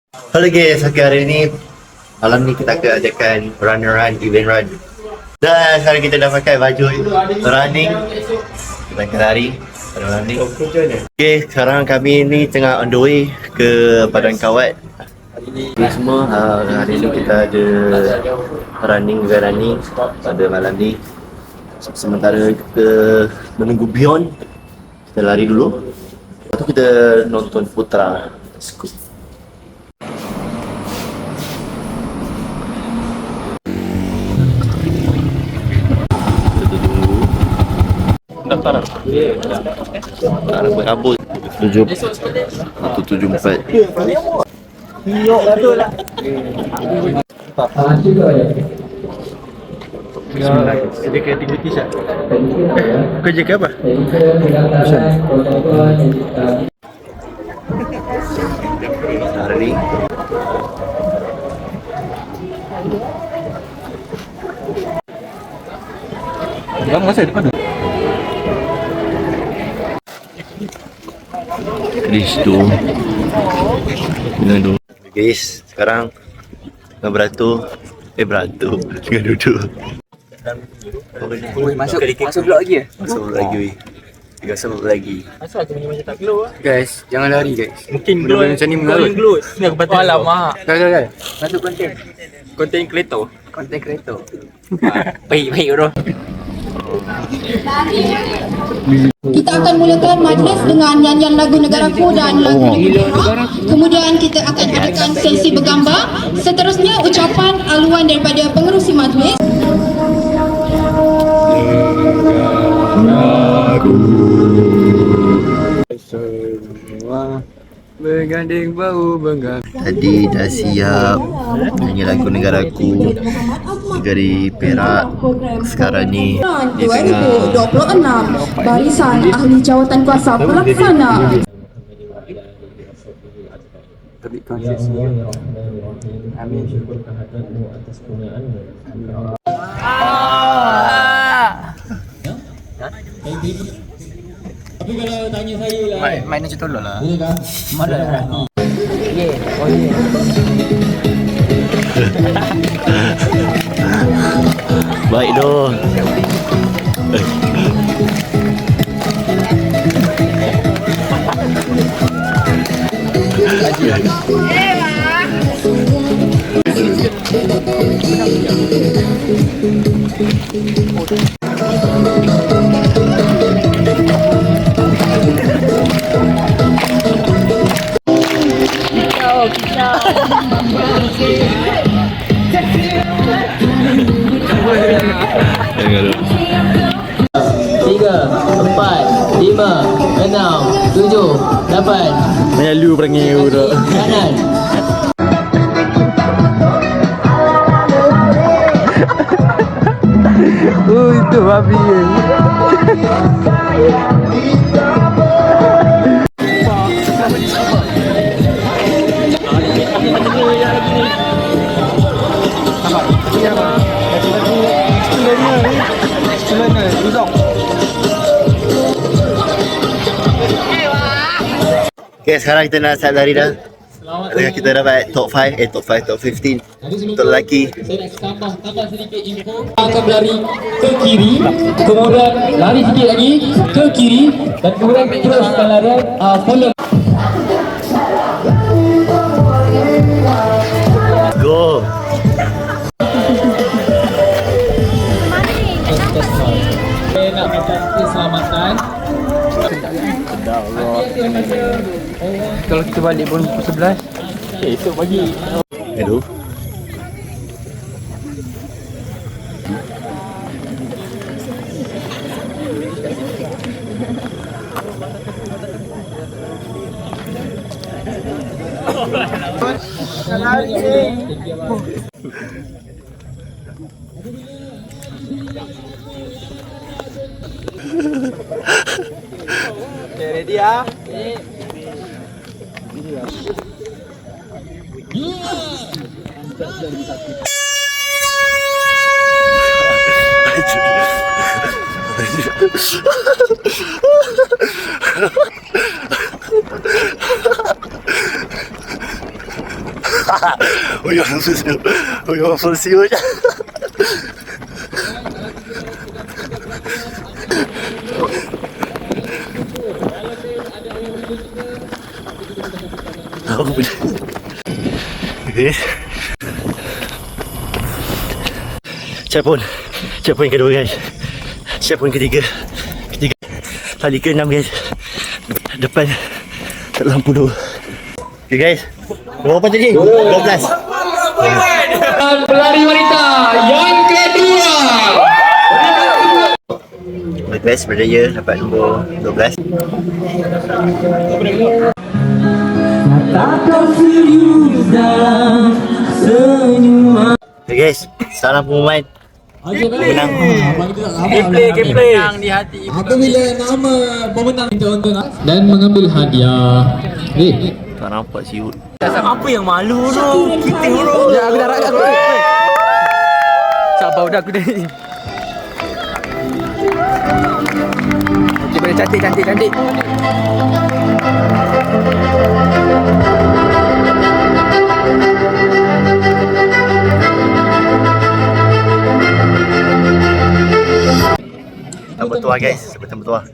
Halo guys, okay, hari ni malam ni kita akan adakan event run. Dan sekarang kita dah pakai baju running. Kita akan lari pada malam ni. Okay, sekarang kami ni tengah on the way ke Padang Kawat. Ini semua hari ni kita ada running pada malam ni. Sementara kita menunggu Beyond, kita lari dulu. Lepas tu kita nonton Putra. Let's go. Daftar berkabut 174. Yok betul lah. Kerja kreativiti sah. Kerja ke apa? Hari ni Bang masa depan tu. Kristo. Guys, sekarang tengah beratur. Tengah duduk. Masuk blok lagi ya? Masuk blok lagi weh. Masuk blok lagi. Asal aku macam tak glow ah. Guys, jangan lari guys. Mungkin glow macam ni mengarut. glow. Ni aku patut. Alamak. Gal. Masuk konten. Konten creator. Konten kreator. Baik bro. Kita akan mulakan majlis dengan nyanyian lagu Negaraku dan lagu Negara. Kemudian kita akan adakan sesi bergambar. Seterusnya ucapan aluan daripada pengerusi majlis. Semua berganding bau benggang. Tadi dah siap nyanyi lagu Negaraku, Negeri Perak. Sekarang ni dia tengah 2026 Barisan Ahli Jawatan Kuasa Pelaksana. Tapi konsesi. Amin. Tapi kalau tanya saya lah. Main macam tolol lah. Mana dah? baik doh. Tiga, empat, lima, enam, tujuh, lapan. Melu perangai budak. Kanan. Oh itu babi. Okay, sekarang kita nak start lari dah. Adakah kita dapat top 15 untuk lelaki. Saya nak tambah sedikit info. Akan berlari ke kiri, kemudian lari sikit lagi ke kiri dan kemudian teruskan larian follow. Go. Saya nak minta keselamatan. Kalau kita balik pun pukul 11. Esok pagi. Aduh. Okay, ready ah? 我有人分手，我有人分手呀。Aku boleh. Okay. Checkpoint kedua guys. Checkpoint ketiga. Kali ke-6 guys. Depan tak lampu dulu. Okay guys. Berapa tadi? 12. Dan pelari wanita yang kedua. Request berdaya dapat nombor 12. Okay guys, salam pengumuman. Menang. Gameplay yang di hati. Apabila nama pemenang untuk dan mengambil hadiah. Tak nampak siut. Apa yang malu tu? Kita dulu. Ya, aku dah rakyat aku. Sabar dah aku dah ni. Okey, boleh cantik. Tak bertuah guys, sebetul bertuah.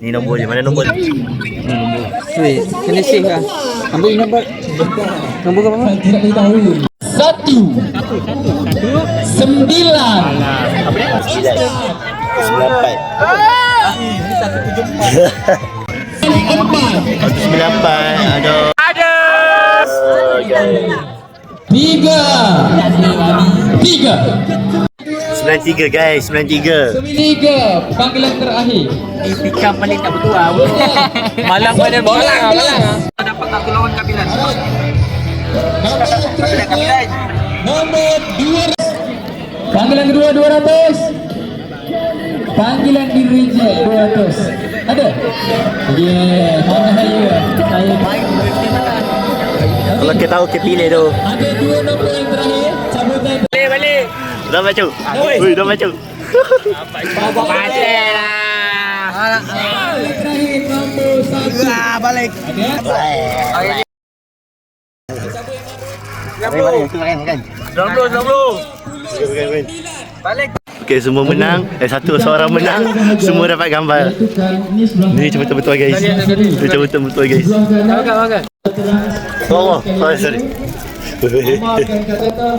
Ni nombor je, mana nombor? Weh, kena save lah. Ambil nombor. Nombor berapa? Tidak diketahui. 1 9 98. Aduh. 93 guys, 93. 3 panggilan terakhir. Fikam paling tak bertuah. Malam pada bola. Dapat aku lawan Kabilan. Nomor 2. Panggilan kedua 200. Panggilan di reject 200. Ada? Saya. Kalau kita tahu kita pilih tu. Ada 2 nombor yang terakhir. Sambutan. Balik. Dah baca. Oi, dah baca. Pasal lah. Terakhir nombor 1. Balik. Kan? 90. Balik. Okey, semua menang. Satu seorang menang, semua dapat gambar. Ni macam betul-betul guys. Ni macam betul-betul guys. Makan. Oh, sorry. Maafkan kata-kata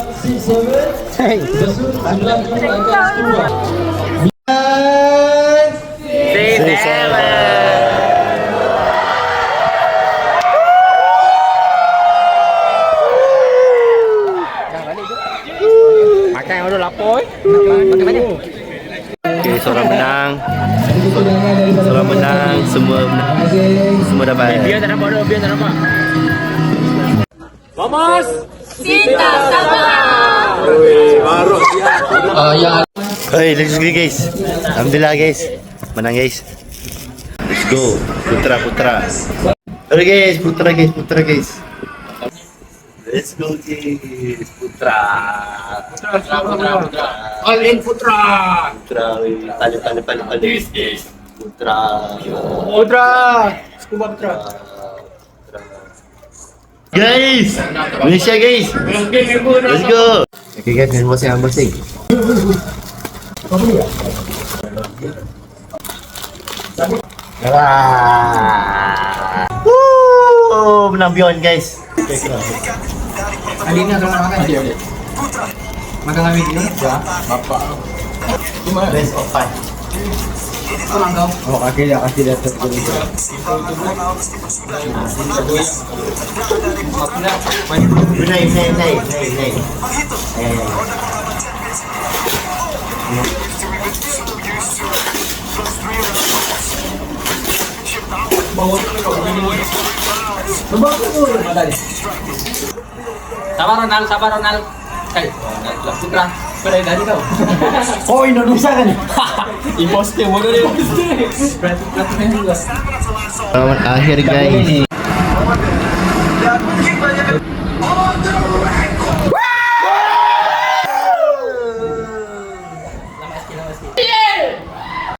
Makan yang ada lapor. Makan mana? Okey, seorang menang. Seorang menang, semua menang. Semua dapat. Biar tak nampak dah, biar tak nampak. Hey, let's go guys. Alhamdulillah guys. Menang guys. Let's go. Putra. Okay guys, putra guys. Let's go guys. Putra. All in Putra. Weh. Tali. Putra. Scuba Putra. Guys, Malaysia guys. Let's go. Okay guys, masing-masing. Menang Beyond guys. Alina kalau nak makan. Adik. Makan kami dulu. Ya, bapak. Best of 5. Oh, kaki dia terjadi. Naik. Sabar Ronald. Hai, Putra. Pada dari kau. Oh, Indonesia kan? Imposter bodoh dia. Selamat akhir guys.